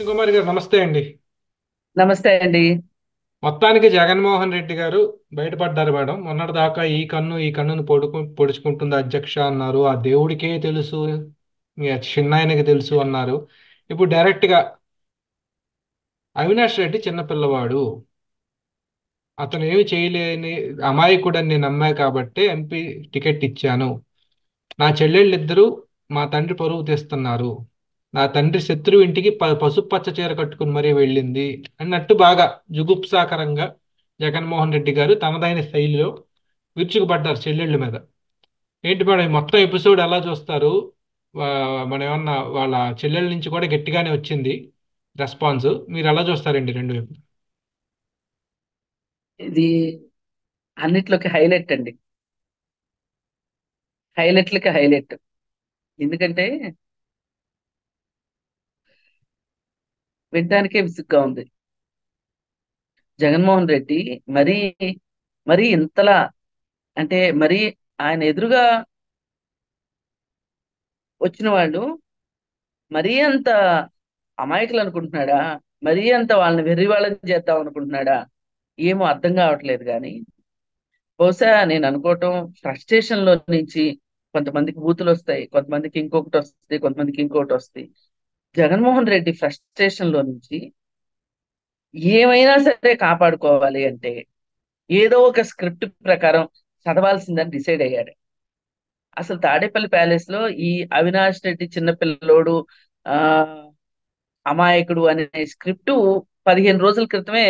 కృష్ణకుమారి గారు నమస్తే అండి. నమస్తే అండి. మొత్తానికి జగన్మోహన్ రెడ్డి గారు బయటపడ్డారు మేడం. మొన్నటి దాకా ఈ కన్ను ఈ కన్నును పొడుచుకుంటుంది అధ్యక్ష అన్నారు. ఆ దేవుడికే తెలుసు, మీ చిన్నాయనకి తెలుసు అన్నారు. ఇప్పుడు డైరెక్ట్ గా అవినాష్ రెడ్డి చిన్న పిల్లవాడు, అతను ఏమి చేయలేని అమాయకుడని నేను నమ్మా కాబట్టి ఎంపీ టికెట్ ఇచ్చాను. నా చెల్లెళ్ళిద్దరూ మా తండ్రి పరువు తీస్తున్నారు. నా తండ్రి శత్రువు ఇంటికి పసుపు పచ్చ చీర కట్టుకుని మరీ వెళ్ళింది అన్నట్టు బాగా జుగుప్సాకరంగా జగన్మోహన్ రెడ్డి గారు తనదైన శైలిలో విరుచుకుపడ్డారు చెల్లెళ్ళ మీద. ఏంటి మేడం ఈ మొత్తం ఎపిసోడ్ ఎలా చూస్తారు? మనం ఏమన్నా వాళ్ళ చెల్లెళ్ళ నుంచి కూడా గట్టిగానే వచ్చింది రెస్పాన్స్. మీరు ఎలా చూస్తారండి రెండు వైపు? ఇది అన్నిట్లోకి హైలైట్ అండి. హైలైట్లకి హైలైట్. ఎందుకంటే వినటానికే విసుగ్గా ఉంది. జగన్మోహన్ రెడ్డి మరీ మరీ ఇంతలా, అంటే మరీ ఆయన ఎదురుగా వచ్చిన వాళ్ళు మరీ అంత అమాయకులు అనుకుంటున్నాడా? మరీ అంత వాళ్ళని వెర్రి వాళ్ళని చేద్దాం అనుకుంటున్నాడా? ఏమో అర్థం కావట్లేదు. కానీ బహుశా నేను అనుకోవటం, ఫ్రస్ట్రేషన్ లో నుంచి కొంతమందికి బూతులు వస్తాయి, కొంతమందికి ఇంకొకటి వస్తుంది, కొంతమందికి ఇంకొకటి వస్తాయి. జగన్మోహన్ రెడ్డి ఫ్రస్ట్రేషన్ లో నుంచి ఏమైనా సరే కాపాడుకోవాలి అంటే ఏదో ఒక స్క్రిప్ట్ ప్రకారం చదవాల్సిందని డిసైడ్ అయ్యాడు. అసలు తాడేపల్లి ప్యాలెస్ లో ఈ అవినాష్ రెడ్డి చిన్నపిల్లోడు, ఆ అమాయకుడు అనే స్క్రిప్ట్ 15 రోజుల క్రితమే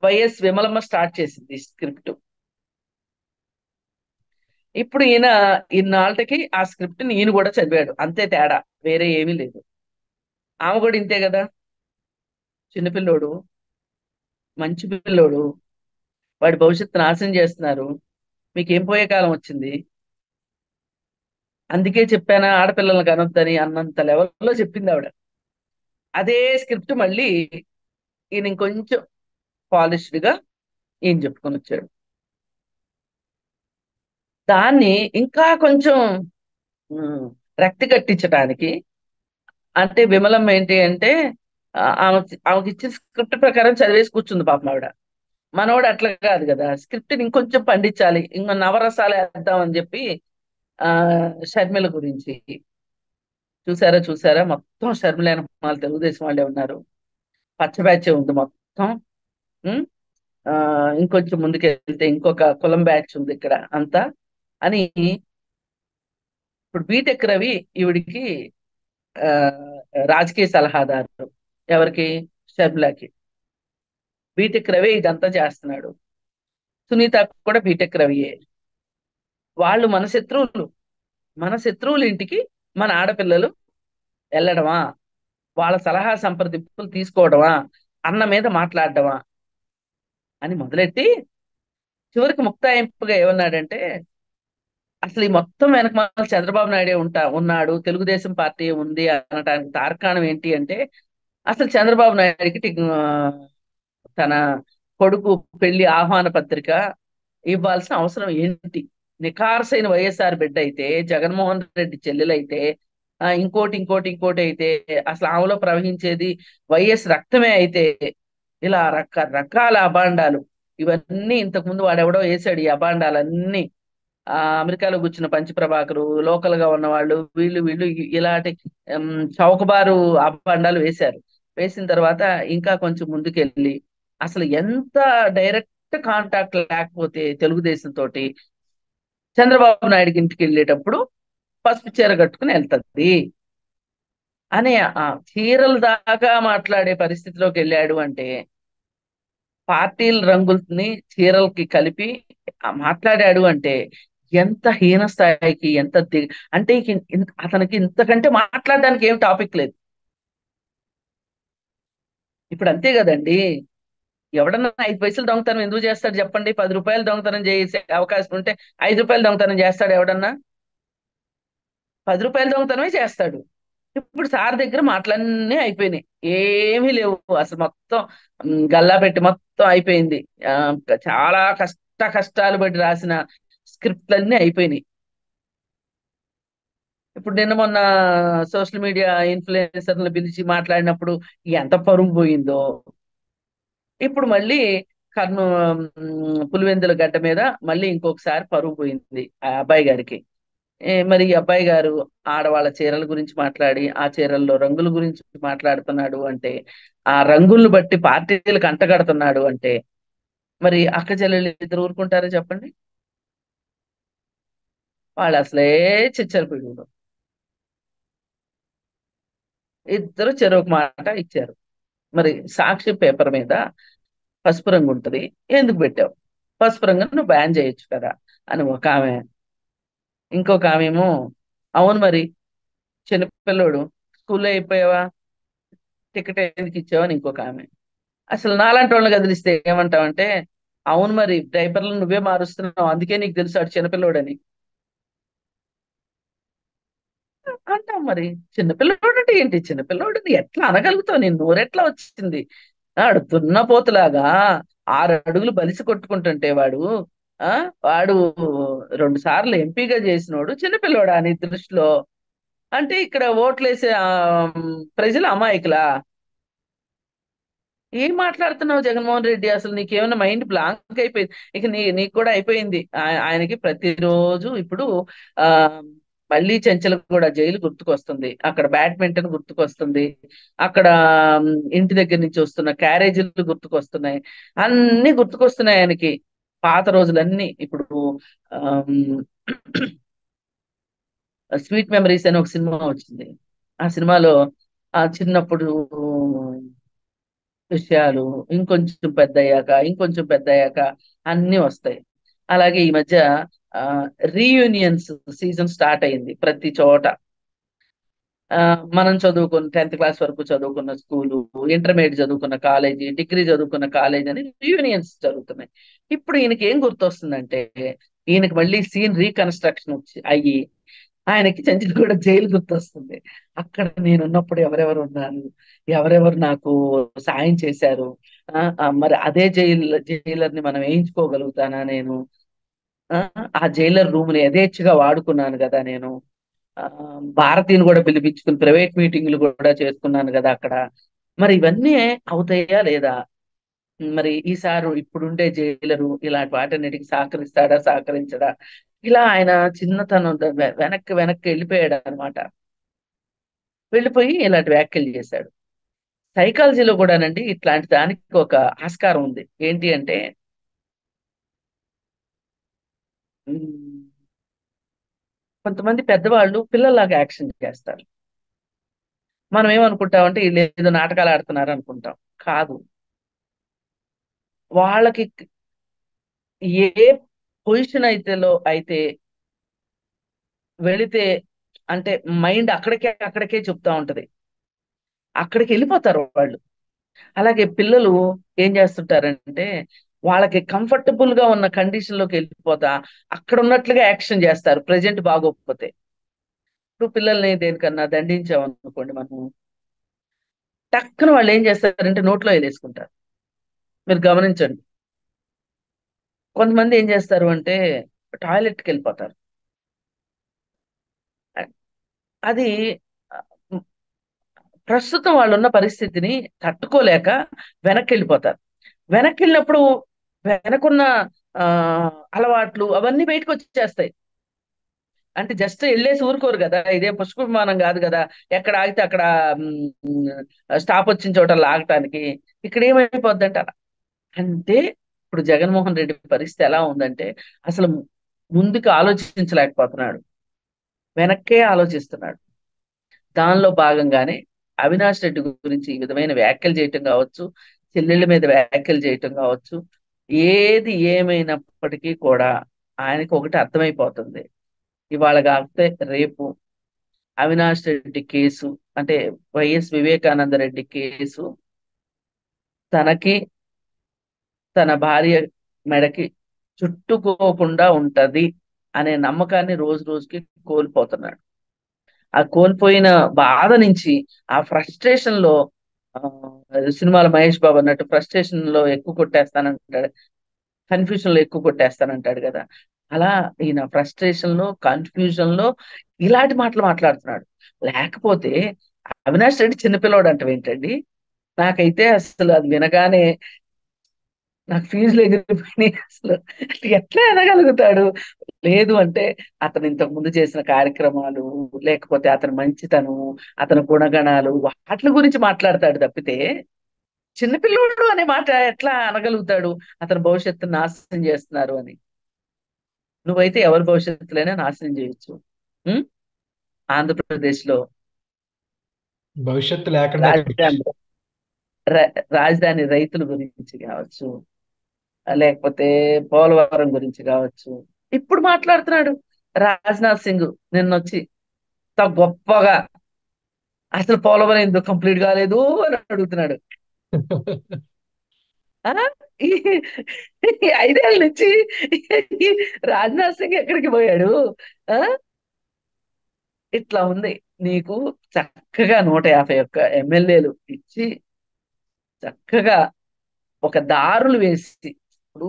వైఎస్ విమలమ్మ స్టార్ట్ చేసింది ఈ స్క్రిప్ట్. ఇప్పుడు ఇన్నాళ్ళకి ఆ స్క్రిప్ట్ ని ఈయన కూడా చదివాడు, అంతే తేడా, వేరే ఏమీ లేదు. ఆమె కూడా ఇంతే కదా, చిన్నపిల్లోడు, మంచి పిల్లోడు, వాడి భవిష్యత్తు నాశనం చేస్తున్నారు, మీకేం పోయే కాలం వచ్చింది, అందుకే చెప్పానా ఆడపిల్లల్ని కనొద్దని అన్నంత లెవెల్లో చెప్పింది ఆవిడ. అదే స్క్రిప్ట్ మళ్ళీ ఈయన ఇంకొంచెం పాలిష్డ్ గా ఈయన చెప్పుకొని వచ్చాడు. దాన్ని ఇంకా కొంచెం ఉమ్, రక్తి కట్టించడానికి, అంటే విమలమ్మ ఏంటి అంటే ఆమెకి ఇచ్చిన స్క్రిప్ట్ ప్రకారం చదివేసి కూర్చుంది పాపం ఆవిడ. మనోడు అట్లా కాదు కదా, స్క్రిప్ట్ ని ఇంకొంచెం పండించాలి, ఇంకో నవరసాలు వేద్దామని చెప్పి ఆ షర్మిల గురించి చూసారా చూసారా, మొత్తం షర్మిల వాళ్ళ తెలుగుదేశం వాళ్ళే ఉన్నారు, పచ్చ బ్యాచే ఉంది మొత్తం. ఉం? ఆ ఇంకొంచెం ముందుకెళ్తే ఇంకొక కులం బ్యాచ్ ఉంది ఇక్కడ అంతా అని. ఇప్పుడు బీటెక్ రవి ఈవిడికి ఆ రాజకీయ సలహాదారు. ఎవరికి? షర్మిలకి. బీటెక్ రవి ఇదంతా చేస్తున్నాడు. సునీత కూడా బీటెక్ రవియే. వాళ్ళు మన శత్రువులు ఇంటికి మన ఆడపిల్లలు వెళ్ళడమా, వాళ్ళ సలహా సంప్రదింపులు తీసుకోవడమా, అన్న మీద మాట్లాడడమా అని మొదలెట్టి చివరికి ముక్తాయింపుగా ఏమన్నాడంటే, అసలు ఈ మొత్తం వెనకమాల చంద్రబాబు నాయుడే ఉన్నాడు, తెలుగుదేశం పార్టీ ఉంది అనడానికి తార్కాణం ఏంటి అంటే, అసలు చంద్రబాబు నాయుడికి తన కొడుకు పెళ్లి ఆహ్వాన పత్రిక ఇవ్వాల్సిన అవసరం ఏంటి? నిఖార్సైన వైఎస్ఆర్ బిడ్డ అయితే, జగన్మోహన్ రెడ్డి చెల్లెలైతే, ఇంకోటి అయితే, అసలు ఆమెలో ప్రవహించేది వైఎస్ రక్తమే అయితే, ఇలా రకరకాల అభాండాలు, ఇవన్నీ ఇంతకుముందు వాడెవడో వేసాడు ఈ అభాండాలన్నీ. అమెరికాలో కూర్చున్న పంచప్రభాకరు, లోకల్ గా ఉన్న వాళ్ళు, వీళ్ళు ఇలాంటి చౌకబారు అభాండాలు వేశారు. వేసిన తర్వాత ఇంకా కొంచెం ముందుకెళ్ళి అసలు ఎంత డైరెక్ట్ కాంటాక్ట్ లేకపోతే తెలుగుదేశం తోటి చంద్రబాబు నాయుడికి ఇంటికి వెళ్ళేటప్పుడు పసుపు చీర కట్టుకుని వెళ్తది అని ఆ చీరల దాకా మాట్లాడే పరిస్థితిలోకి వెళ్ళాడు అంటే, పార్టీల రంగుల్ని చీరలకి కలిపి మాట్లాడాడు అంటే ఎంత హీన స్థాయికి, అంటే అతనికి ఇంతకంటే మాట్లాడడానికి ఏం టాపిక్ లేదు. ఇప్పుడు అంతే కదండి. ఎవడన్నా 5 పైసలు దొంగతనం ఎందుకు చేస్తాడు చెప్పండి? 10 రూపాయలు దొంగతనం చేసే అవకాశం ఉంటే 5 రూపాయలు దొంగతనం చేస్తాడు ఎవడన్నా? 10 రూపాయలు దొంగతనమే చేస్తాడు. ఇప్పుడు సార్ దగ్గర మాటలన్నీ అయిపోయినాయి, ఏమీ లేవు అసలు. మొత్తం గల్లా పెట్టి మొత్తం అయిపోయింది. ఆ చాలా కష్టాలు పడి రాసిన స్క్రిప్ట్లన్నీ అయిపోయినాయి. ఇప్పుడు నిన్న మొన్న సోషల్ మీడియా ఇన్ఫ్లుయెన్సర్లు పిలిచి మాట్లాడినప్పుడు ఎంత పరువు పోయిందో. ఇప్పుడు మళ్ళీ కర్నూ పులివెందుల గడ్డ మీద మళ్ళీ ఇంకొకసారి పరువు పోయింది ఆ అబ్బాయి గారికి. మరి ఈ అబ్బాయి గారు ఆడవాళ్ళ చీరల గురించి మాట్లాడి ఆ చీరల్లో రంగుల గురించి మాట్లాడుతున్నాడు అంటే, ఆ రంగులను బట్టి పార్టీలకు అంటగడుతున్నాడు అంటే, మరి అక్క చెల్లెళ్ళు ఇద్దరు ఊరుకుంటారా చెప్పండి? వాళ్ళు అసలే చిచ్చర పిడుగులు. ఇద్దరు చెరొక మాట ఇచ్చారు. మరి సాక్షి పేపర్ మీద పసుపు రంగు ఉంటది, ఎందుకు పెట్టావు? పసుపు రంగును నువ్వు బ్యాన్ చేయొచ్చు కదా అని ఒక ఆమె. ఇంకొక ఆమె ఏమో, అవును మరి చిన్నపిల్లోడు, స్కూల్లో అయిపోయావా, టికెట్ ఎందుకు ఇచ్చావు అని ఇంకొక ఆమె. అసలు నాలాంటి వాళ్ళని కదిలిస్తే ఏమంటావంటే, అవును మరి డైపర్లు నువ్వే మారుస్తున్నావు అందుకే నీకు తెలుసు అటు చిన్నపిల్లోడని అంటాం. మరి చిన్నపిల్లోడు అంటే ఏంటి? చిన్నపిల్లోడిని ఎట్లా అనగలుగుతావు? నేను నోరెట్లా వచ్చింది? ఆడు దున్నపోతులాగా 6 అడుగులు బలిసి కొట్టుకుంటుంటే వాడు, ఆ వాడు 2 సార్లు ఎంపీగా చేసినోడు చిన్నపిల్లోడా నీ దృష్టిలో? అంటే ఇక్కడ ఓట్లేసే ప్రజలు అమాయకులా? ఏం మాట్లాడుతున్నావు జగన్మోహన్ రెడ్డి? అసలు నీకేమైనా మైండ్ బ్లాంక్ అయిపోయింది? ఇక నీకు కూడా అయిపోయింది. ఆయనకి ప్రతిరోజు ఇప్పుడు ఆ మళ్ళీ చెంచల్ కూడా జైలు గుర్తుకొస్తుంది, అక్కడ బ్యాడ్మింటన్ గుర్తుకొస్తుంది, అక్కడ ఇంటి దగ్గర నుంచి వస్తున్న క్యారేజీలు గుర్తుకొస్తున్నాయి, అన్ని గుర్తుకొస్తున్నాయి ఆయనకి. పాత రోజులన్నీ ఇప్పుడు స్వీట్ మెమరీస్ అని ఒక సినిమా వచ్చింది. ఆ సినిమాలో ఆ చిన్నప్పుడు విషయాలు ఇంకొంచెం ఇంకొంచెం పెద్ద అయ్యాక అన్ని వస్తాయి. అలాగే ఈ మధ్య ఆ రీయూనియన్స్ సీజన్ స్టార్ట్ అయింది ప్రతి చోట. ఆ మనం చదువుకున్న 10th క్లాస్ వరకు చదువుకున్న స్కూలు, ఇంటర్మీడియట్ చదువుకున్న కాలేజీ, డిగ్రీ చదువుకున్న కాలేజీ అని రీయూనియన్స్ జరుగుతున్నాయి. ఇప్పుడు ఈయనకి ఏం గుర్తొస్తుందంటే, ఈయనకి మళ్ళీ సీన్ రీకన్స్ట్రక్షన్ అయ్యి ఆయనకి కూడా జైలు గుర్తొస్తుంది. అక్కడ నేనున్నప్పుడు ఎవరెవరు ఉన్నారు, ఎవరెవరు నాకు సాయం చేశారు, మరి అదే జైలర్ ని మనం వేయించుకోగలుగుతానా నేను? ఆ ఆ జైలర్ రూమ్ ని యథేచ్ఛగా వాడుకున్నాను కదా నేను. ఆ భారతీయుని కూడా పిలిపించుకుని ప్రైవేట్ మీటింగ్లు కూడా చేసుకున్నాను కదా అక్కడ. మరి ఇవన్నీ అవుతాయా లేదా? మరి ఈసారి ఇప్పుడుండే జైలరు ఇలాంటి వాటన్నిటికి సహకరిస్తాడా, సహకరించడా? ఇలా ఆయన చిన్నతనం వెనక్కి వెనక్కి వెళ్ళిపోయాడు అనమాట. వెళ్ళిపోయి ఇలాంటి వ్యాఖ్యలు చేశాడు. సైకాలజీలో కూడానండి ఇట్లాంటి దానికి ఒక ఆస్కారం ఉంది. ఏంటి అంటే, ఉమ్, కొంతమంది పెద్దవాళ్ళు పిల్లల్లాగా యాక్షన్ చేస్తారు. మనం ఏమనుకుంటామంటే వీళ్ళు ఏదో నాటకాలు ఆడుతున్నారు అనుకుంటాం. కాదు. వాళ్ళకి ఏ పొజిషన్ అయితే వెళితే, అంటే మైండ్ అక్కడికే చెప్తా ఉంటది, అక్కడికి వెళ్ళిపోతారు వాళ్ళు. అలాగే పిల్లలు ఏం చేస్తుంటారంటే, వాళ్ళకి కంఫర్టబుల్ గా ఉన్న కండిషన్ లోకి వెళ్ళిపోతా అక్కడ ఉన్నట్లుగా యాక్షన్ చేస్తారు ప్రజెంట్ బాగోకపోతే. ఇప్పుడు పిల్లల్ని దేనికన్నా దండించామనుకోండి మనం, టక్కున వాళ్ళు ఏం చేస్తారంటే నోట్లో వేలేసుకుంటారు. మీరు గమనించండి. కొంతమంది ఏం చేస్తారు అంటే టాయిలెట్కి వెళ్ళిపోతారు. అది ప్రస్తుతం వాళ్ళు ఉన్న పరిస్థితిని తట్టుకోలేక వెనక్కి వెళ్ళిపోతారు. వెనక్కి వెళ్ళినప్పుడు వెనకున్న ఆ అలవాట్లు అవన్నీ బయటకు వచ్చేస్తాయి. అంటే జస్ట్ వెళ్ళేసి ఊరుకోరు కదా, ఇదే పుష్ప విమానం కాదు కదా, ఎక్కడ ఆగితే అక్కడ స్టాప్ వచ్చిన చోట లాగటానికి. ఇక్కడ ఏమైపోద్దంట అంటే, ఇప్పుడు జగన్మోహన్ రెడ్డి పరిస్థితి ఎలా ఉందంటే, అసలు ముందుకు ఆలోచించలేకపోతున్నాడు, వెనక్కే ఆలోచిస్తున్నాడు. దానిలో భాగంగానే అవినాష్ రెడ్డి గురించి ఈ విధమైన వ్యాఖ్యలు చేయటం కావచ్చు, చెల్లెళ్ళ మీద వ్యాఖ్యలు చేయటం కావచ్చు, ఏది ఏమైనప్పటికీ కూడా ఆయనకు ఒకటి అర్థమైపోతుంది. ఇవాళ కాకపోతే రేపు అవినాష్ రెడ్డి కేసు, అంటే వైఎస్ వివేకానంద రెడ్డి కేసు తనకి, తన భార్య మెడకి చుట్టుకోకుండా ఉంటది అనే నమ్మకాన్ని రోజు రోజుకి కోల్పోతున్నాడు. ఆ కోల్పోయిన బాధ నుంచి, ఆ ఫ్రస్ట్రేషన్ లో, ఆ సినిమాలో మహేష్ బాబు అన్నట్టు ఫ్రస్ట్రేషన్ లో ఎక్కువ కొట్టేస్తానంటాడు, కన్ఫ్యూజన్ లో ఎక్కువ కొట్టేస్తానంటాడు కదా, అలా ఈయన ఫ్రస్ట్రేషన్ లో కన్ఫ్యూజన్ లో ఇలాంటి మాటలు మాట్లాడుతున్నాడు. లేకపోతే అవినాష్ రెడ్డి చిన్నపిల్లోడు అంటే ఏంటండి? నాకైతే అసలు అది వినగానే నాకు ఫీజులు ఎగిరిపోయినాయి అసలు. ఎట్లా ఎనగలుగుతాడు? లేదు అంటే అతను ఇంతకు ముందు చేసిన కార్యక్రమాలు, లేకపోతే అతని మంచితనం, అతని గుణగణాలు, వాటి గురించి మాట్లాడతాడు తప్పితే చిన్నపిల్లోడు అనే మాట ఎట్లా అనగలుగుతాడు? అతని భవిష్యత్తును నాశనం చేస్తున్నారు అని. నువ్వైతే ఎవరి భవిష్యత్తులైనా నాశనం చేయొచ్చు. ఉం? ఆంధ్రప్రదేశ్ లో భవిష్యత్తు లేకుండా రాజధాని రాజధాని రైతుల గురించి కావచ్చు, లేకపోతే పోలవరం గురించి కావచ్చు, ఇప్పుడు మాట్లాడుతున్నాడు. రాజ్నాథ్ సింగ్ నిన్నొచ్చి ఇంత గొప్పగా అసలు పోలవరం ఎందుకు కంప్లీట్ కాలేదు అని అడుగుతున్నాడు. ఆ ఈ ఈ 5 ఏళ్ల నుంచి ఈ రాజ్నాథ్ సింగ్ ఎక్కడికి పోయాడు? ఆ ఇట్లా ఉంది. నీకు చక్కగా 151 ఎమ్మెల్యేలు ఇచ్చి చక్కగా ఒక దారులు వేసి, ఇప్పుడు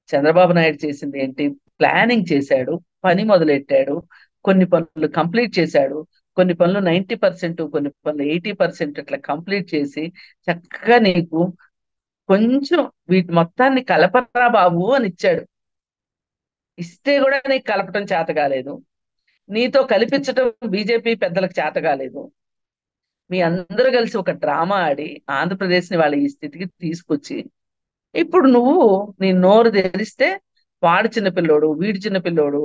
చంద్రబాబు నాయుడు చేసింది ఏంటి? ప్లానింగ్ చేశాడు, పని మొదలెట్టాడు, కొన్ని పనులు కంప్లీట్ చేశాడు, కొన్ని పనులు 90%, కొన్ని పనులు 80% అట్లా కంప్లీట్ చేసి చక్కగా నీకు కొంచెం వీటి మొత్తాన్ని కలపరా బాబు అని ఇచ్చాడు. ఇస్తే కూడా నీకు కలపటం చేత కాలేదు, నీతో కల్పించటం బీజేపీ పెద్దలకు చేత కాలేదు. మీ అందరూ కలిసి ఒక డ్రామా ఆడి ఆంధ్రప్రదేశ్ ని వాళ్ళ ఈ స్థితికి తీసుకొచ్చి ఇప్పుడు నువ్వు నీ నోరు తెరిస్తే వాడు చిన్నపిల్లోడు, వీడు చిన్నపిల్లోడు,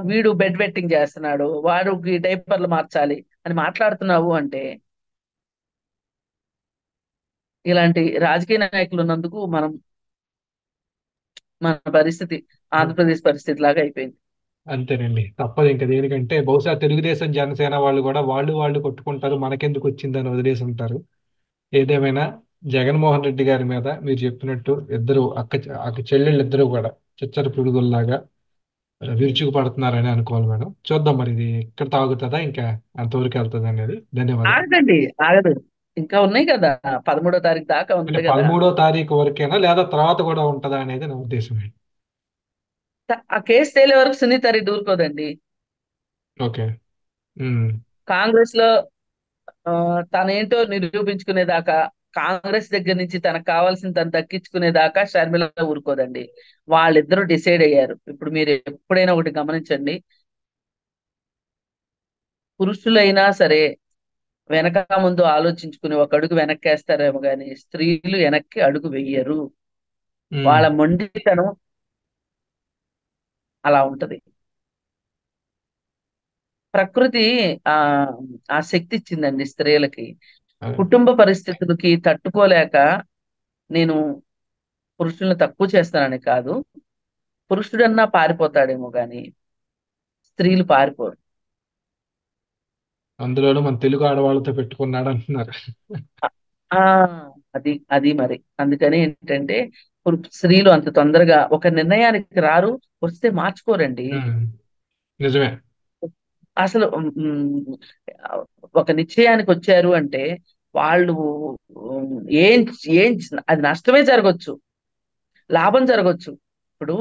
వీడు బెడ్ వెట్టింగ్ చేస్తున్నాడు, వాడికి డైపర్లు మార్చాలి అని మాట్లాడుతున్నావు అంటే ఇలాంటి రాజకీయ నాయకులు ఉన్నందుకు మన పరిస్థితి ఆంధ్రప్రదేశ్ పరిస్థితి లాగా అయిపోయింది. అంతేనండి, తప్పదు ఇంకా. దేనికంటే బహుశా తెలుగుదేశం జనసేన వాళ్ళు కూడా వాళ్ళు కొట్టుకుంటారు, మనకెందుకు వచ్చిందని వదిలేసి ఉంటారు. ఏదేమైనా జగన్మోహన్ రెడ్డి గారి మీద మీరు చెప్పినట్టు ఇద్దరు అక్క చెల్లెళ్ళు ఇద్దరు కూడా చిచ్చర పిడుగుల్లాగా విరుచుకు పడుతున్నారని అనుకోవాలి మేడం. చూద్దాం మరి ఇది ఎక్కడ తాగుతుందా, ఇంకా ఎంతవరకు వెళ్తుంది అనేది. ధన్యవాదాలు. ఆగదండి, ఆగదు. ఇంకా ఉన్నాయి కదా, 13వ తారీఖు దాకా అంటే ఉంది కదా. 13వ తారీఖు వరకేనా, లేదా తర్వాత కూడా ఉంటుందా అనేది నా ఉద్దేశం. ఆ కేసు తేలే వరకు సునీత రెడ్డి ఊరుకోదండి. ఓకే. ఉమ్. కాంగ్రెస్ లో తనేంటో నిరూపించుకునేదాకా, కాంగ్రెస్ దగ్గర నుంచి తనకు కావాల్సిన తను దక్కించుకునేదాకా షర్మిల ఊరుకోదండి. వాళ్ళిద్దరూ డిసైడ్ అయ్యారు. ఇప్పుడు మీరు ఎప్పుడైనా ఒకటి గమనించండి, పురుషులైనా సరే వెనక ముందు ఆలోచించుకుని ఒక అడుగు వెనక్కేస్తారేమో కానీ స్త్రీలు వెనక్కి అడుగు వెయ్యరు. ఉమ్. వాళ్ళ మొండితనం అలా ఉంటది. ప్రకృతి ఆ ఆ శక్తి ఇచ్చిందండి స్త్రీలకి. అదే. కుటుంబ పరిస్థితులకి తట్టుకోలేక నేను పురుషుల్ని తక్కువ చేస్తానని కాదు, పురుషుడన్నా పారిపోతాడేమో గాని స్త్రీలు పారిపోరు. అందులోనూ మన తెలుగు ఆడవాళ్ళతో పెట్టుకున్నాడు అంటున్నారు. ఆ అది అది మరి అందుకని ఏంటంటే స్త్రీలు అంత తొందరగా ఒక నిర్ణయానికి రారు, వస్తే మార్చుకోరండి. ఉమ్. నిజమే. అసలు ఒక నిశ్చయానికి వచ్చారు అంటే వాళ్ళు ఉమ్, ఏం ఏం అది నష్టమే జరగచ్చు, లాభం జరగచ్చు. ఇప్పుడు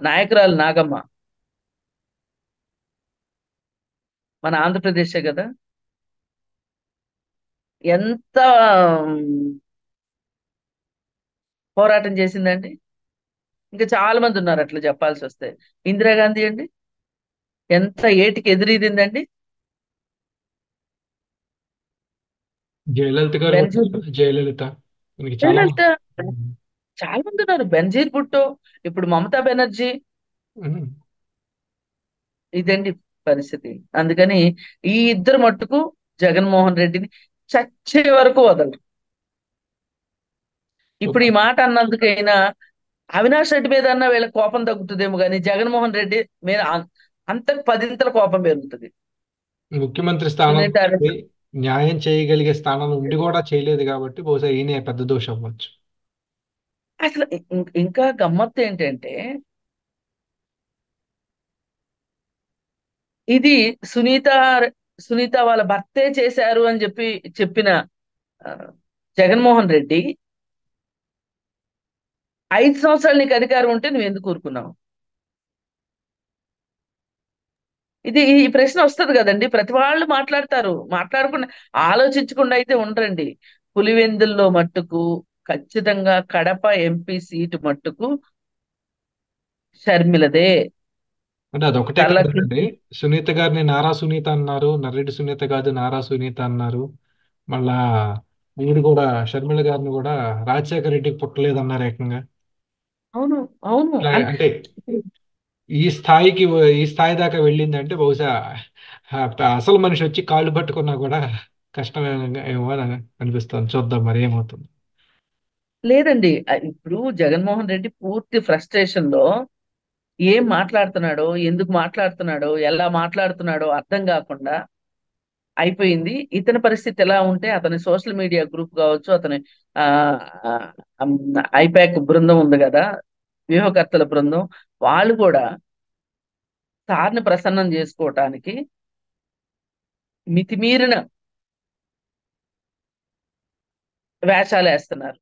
నాయకురాలు నాగమ్మ మన ఆంధ్రప్రదేశే కదా, ఎంత పోరాటం చేసిందండి. ఇంకా చాలా మంది ఉన్నారు అట్లా చెప్పాల్సి వస్తే. ఇందిరాగాంధీ అండి ఎంత ఏటికి ఎదురీదిందండి. జయలలిత గారు కూడా. బెనజీర్ జయలలిత మనకి చాలా జయలలిత చాలా మంది ఉన్నారు, బెనజీర్ భుట్టో, ఇప్పుడు మమతా బెనర్జీ. ఉమ్. ఇదండి పరిస్థితి. అందుకని ఈ ఇద్దరు మట్టుకు జగన్మోహన్ రెడ్డిని చచ్చే వరకు వదలరు. ఇప్పుడు ఈ సూపర్. మాట అన్నందుకైనా అవినాష్ రెడ్డి మీద అన్న వీళ్ళ కోపం తగ్గుతుందేమో కానీ జగన్మోహన్ రెడ్డి మీద అంతకు పదింతల కోపం పెరుగుతుంది. ముఖ్యమంత్రి స్థానం సునీత నుండి న్యాయం చేయగలిగే స్థానంలో ఉండి కూడా చేయలేదు కాబట్టి బహుశా ఈయన పెద్ద దోషం అవ్వచ్చు. అసలు ఇంకా గమ్మత్తు ఏంటంటే ఇది సునీత సునీత వాళ్ళ భర్తే చేశారు అని చెప్పిన ఆ, జగన్మోహన్ రెడ్డి 5 సంవత్సరాలు నీకు అధికారం ఉంటే నువ్వు ఎందుకు ఊరుకున్నావు? ఈ ప్రశ్న వస్తది కదండి. ప్రతి వాళ్ళు మాట్లాడతారు. మాట్లాడకుండా ఆలోచించకుండా అయితే ఉండరండి. పులివెందుల్లో మట్టుకు ఖచ్చితంగా కడప ఎంపీ సీటు మట్టుకు షర్మిలదే. అంటే అదొకటే తలకి కాదండి. సునీత గారిని నారా సునీత అన్నారు. నర్రెడ్డి సునీత కాదు నారా సునీత అన్నారు. మళ్ళా వీడు కూడా షర్మిల గారిని కూడా రాజశేఖర రెడ్డికి పుట్టలేదన్నారు ఏకంగా. అవును. అవును. ఇట్లా అంటే ఈ స్థాయికి ఈ స్థాయి దాకా వెళ్ళిందంటే బహుశా అసలు మనిషి వచ్చి కాళ్ళు పట్టుకున్నా కూడా కష్టమే ఏమో అని అనిపిస్తుంది. చూద్దాం మరి ఏమవుతుంది. లేదండి. ఇప్పుడు జగన్మోహన్ రెడ్డి పూర్తి ఫ్రస్ట్రేషన్ లో ఏం మాట్లాడుతున్నాడో, ఎందుకు మాట్లాడుతున్నాడో, ఎలా మాట్లాడుతున్నాడో అర్థం కాకుండా అయిపోయింది. ఇతని పరిస్థితి ఎలా ఉంటే అతని సోషల్ మీడియా గ్రూప్ కావచ్చు, అతని ఆ ఐపాక్ బృందం ఉంది కదా, వ్యూహకర్తల బృందం, వాళ్ళు కూడా సార్ని ప్రసన్నం చేసుకోవటానికి మితిమీరిన వేషాలు వేస్తున్నారు.